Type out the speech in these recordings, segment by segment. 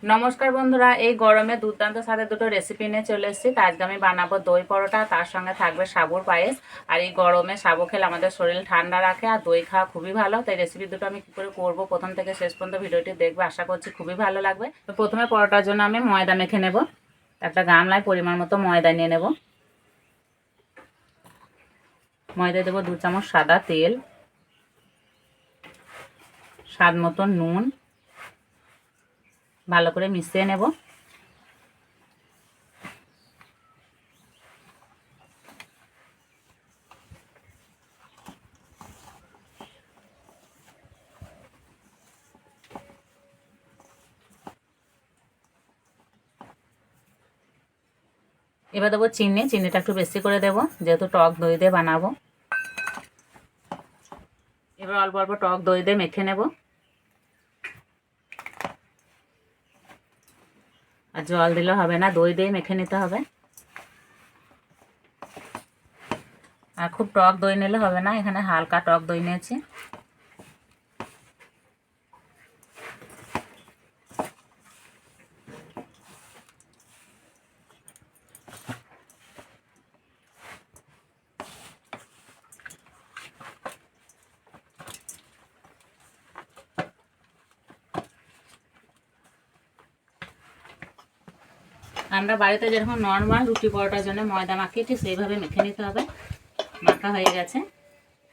নমস্কার বন্ধুরা, এই গরমে দুর্দান্ত স্বাদের দুটো রেসিপি নিয়ে চলে এসেছি। তা আজকে আমি বানাবো দই পরোটা, তার সঙ্গে থাকবে সাবুর পায়েস। আর এই গরমে সাবু খেলে আমাদের শরীর ঠান্ডা রাখে, আর দই খাওয়া খুবই ভালো। তাই রেসিপি দুটো আমি কী করে করবো, প্রথম থেকে শেষ পর্যন্ত ভিডিওটি দেখবে, আশা করছি খুবই ভালো লাগবে। তো প্রথমে পরোটার জন্য আমি ময়দা মেখে নেব। একটা গামলায় পরিমাণ মতো ময়দা নিয়ে নেব। ময়দায় দেবো 2 চামচ সাদা তেল, স্বাদ মতো নুন, ভালো করে মিশিয়ে নেব। এবার দেবো চিনিটা একটু বেশি করে দেব, যেহেতু টক দই দিয়ে বানাবো। এবার অল্প অল্প টক দই দিয়ে মেখে নেব। আর জল দিলে হবে না, দই দিয়ে মেখে নিতে হবে। আর খুব টক দই নিলে হবে না, এখানে হালকা টক দই নিয়েছি। আমরা বাড়িতে যেরকম নর্মাল রুটি পরোটার জন্য ময়দা মাখি, ঠিক সেইভাবে মেখে নিতে হবে। মাখা হয়ে গেছে,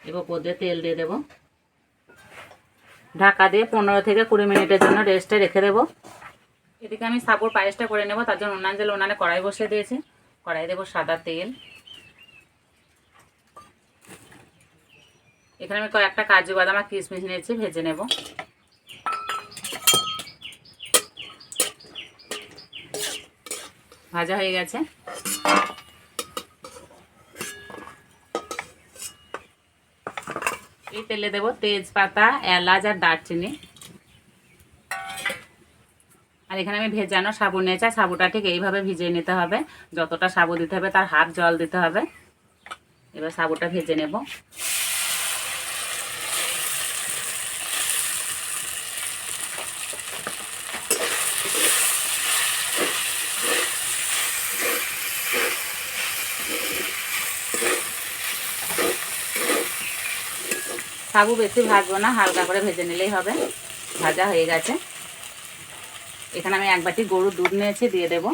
এবার উপর দিয়ে তেল দিয়ে দেবো। ঢাকা দিয়ে 15 থেকে 20 মিনিটের জন্য রেস্টে রেখে দেবো। এদিকে আমি সাবুর পায়েসটা করে নেব, তার জন্য উনানে কড়াই বসিয়ে দিয়েছি। কড়াই দেবো সাদা তেল। এখানে আমি কয়েকটা কাজু বাদাম আর কিশমিশ নিয়েছি, ভেজে নেব। ভাজা হয়ে গেছে। এই তেলে দেবো তেজপাতা, এলাচ আর দারচিনি। আর এখানে আমি ভেজানো সাবু নিয়েছি, সাবুটা ঠিক এইভাবে ভিজিয়ে নিতে হবে। যতটা সাবু দিতে হবে তার হাফ জল দিতে হবে। এবার সাবুটা ভেজে নেব। সাবু বেশি ভাজবো না, হালকা করে ভেজে নিলেই হবে। ভাজা হয়ে গেছে। এখানে আমি 1 বাটি গরুর দুধ নিয়েছি, দিয়ে দেব।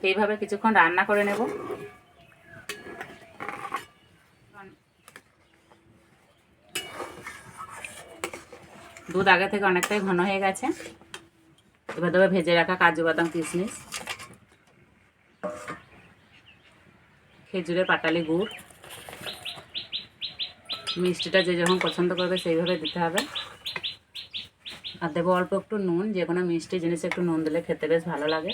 এইভাবে কিছুক্ষণ রান্না করে নেব। দুধ আগে থেকে অনেকটাই ঘন হয়ে গেছে। এবার দেবো ভেজে রাখা কাজু বাদাম, কিশমিশ, খেজুরের পাটালি গুড়। মিষ্টিটা যে যখন পছন্দ করবে সেইভাবে দিতে হবে। আর দেবো অল্প একটু নুন, যে কোনো মিষ্টি জিনিসে একটু নুন দিলে খেতে বেশ ভালো লাগে।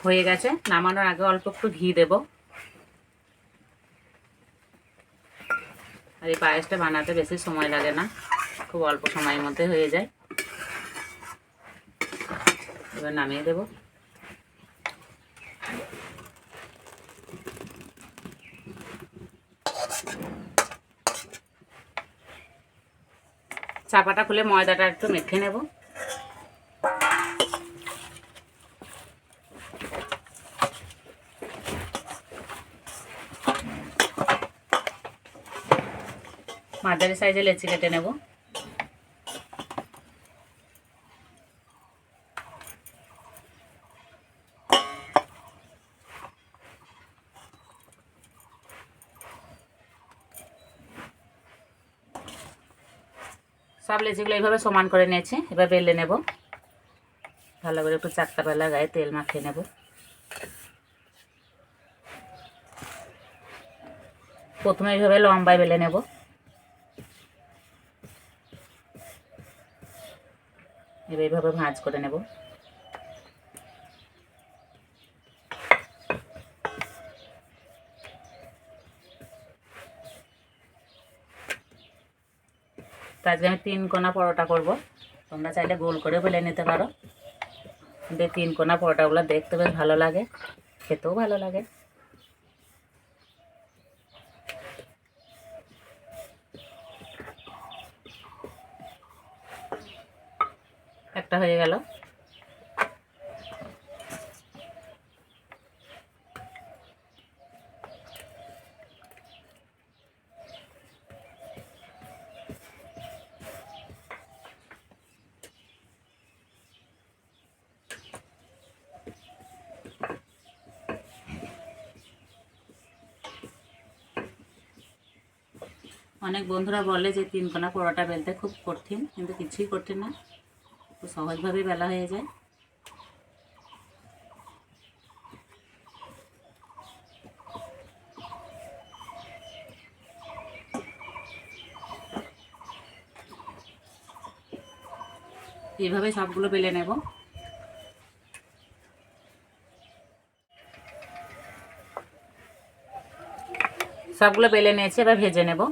হয়ে গেছে। নামানোর আগে অল্প একটু ঘি দেব। আর এই পায়েসটা বানাতে বেশি সময় লাগে না, খুব অল্প সময়ের মধ্যে হয়ে যায়। এবার নামিয়ে দেব। চাপাটা খুলে ময়দাটা একটু মেখে নেব। মাঝারি সাইজে লেচি কেটে নেব। সব লেচিগুলো এইভাবে সমান করে নিয়েছি। এবার বেলে নেব। ভালো করে একটু চারটা বেলা গায়ে তেল মাখিয়ে নেব। প্রথমে এইভাবে লম্বায় বেলে নেব। এবার এইভাবে ভাঁজ করে নেব। তো আজকে আমি 3 কোনা পরোটা করব। তোমরা চাইলে গোল করে বেলে নিতে পারো, কিন্তু 3 কোনা পরোটাগুলো দেখতে বেশ ভালো লাগে, খেতেও ভালো লাগে। একটা হয়ে গেল। অনেক বন্ধুরা বলে যে 3 কোনা পরোটা বেলতে খুব কঠিন, কিন্তু কিছুই কঠিন না, খুব সহজভাবেই বেলা হয়ে যায়। এইভাবে সবগুলো বেলে নেব। সবগুলো বেলে নিয়েছি, এবার ভেজে নেব।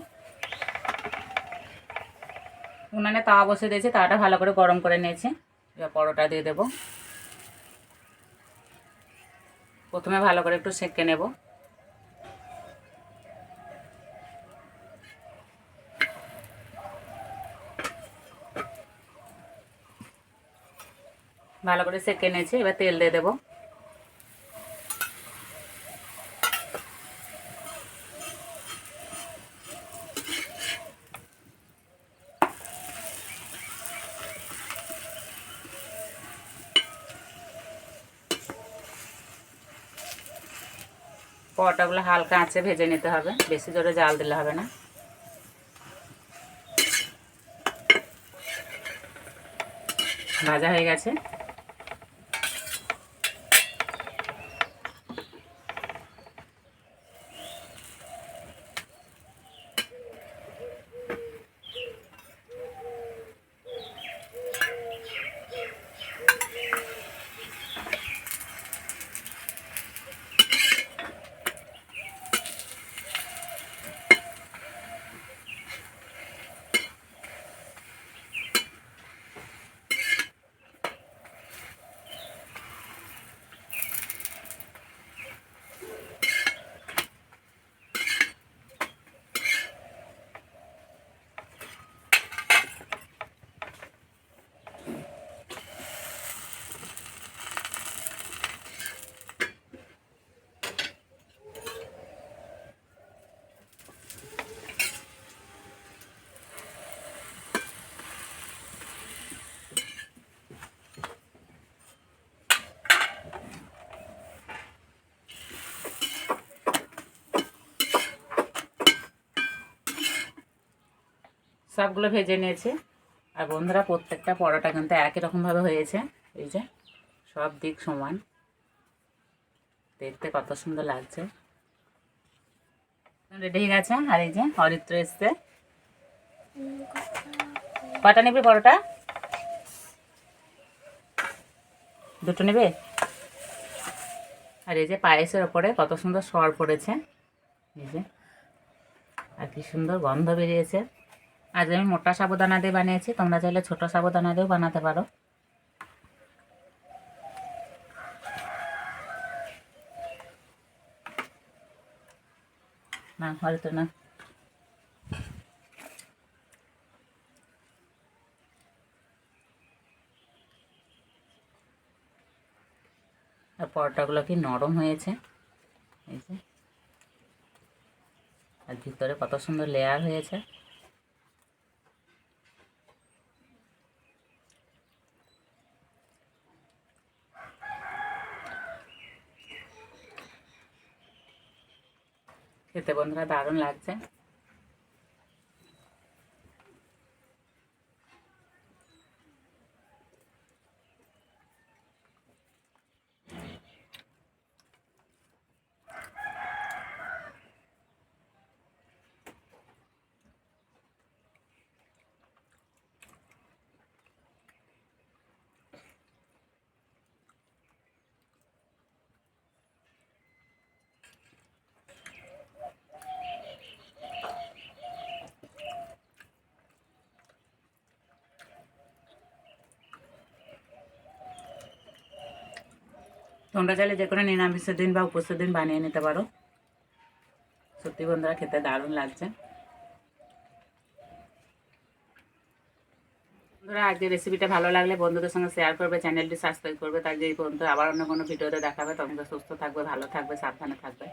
উনানে তাওয়া বসে দিয়েছি, তাওয়াটা ভালো করে গরম করে নিয়েছি। এবার পরোটা দিয়ে দেব। প্রথমে ভালো করে একটু সেঁকে নেব। ভালো করে সেঁকে নিয়েছি, এবার তেল দিয়ে দেবো। পরোটাগুলো হালকা আঁচে ভেজে নিতে হবে, বেশি জোরে জাল দিলে হবে না। ভাজা হয়ে গেছে। সবগুলো ভেজে নিয়েছি। আর বন্ধুরা, প্রত্যেকটা পরোটা কিন্তু একই রকমভাবে হয়েছে। এই যে সব দিক সমান, দেখতে কত সুন্দর লাগছে। রেডি হয়ে গেছে। আর এই যে অরিত্র এসছে। কটা নেবে পরোটা? দুটো নেবে? আর এই যে পায়েসের ওপরে কত সুন্দর সর পড়েছে, এই যে, আর কি সুন্দর গন্ধ বেরিয়েছে। আজ আমি মোটা সাবুদানা দিয়ে বানিয়েছি, তোমরা চাইলে ছোটো সাবুদানা দিয়েও বানাতে পারো। না হয়তো না। আর পরোটাগুলো কি নরম হয়েছে, এই যে, আর ভিতরে কত সুন্দর লেয়ার হয়েছে। খেতে বন্ধুরা দারুণ লাগছে। তোমরা চাইলে যে কোনো নিরামিষের দিন বা উপোসের দিন বানিয়ে নিতে পারো। সত্যি বন্ধুরা খেতে দারুণ লাগছে। বন্ধুরা আজকে রেসিপিটা ভালো লাগলে বন্ধুদের সঙ্গে শেয়ার করবে, চ্যানেলটি সাবস্ক্রাইব করবে। তার যে এই পর্যন্ত আবার অন্য কোনো ভিডিওতে দেখাবে। তোমরা সুস্থ থাকবে, ভালো থাকবে, সাবধানে থাকবে।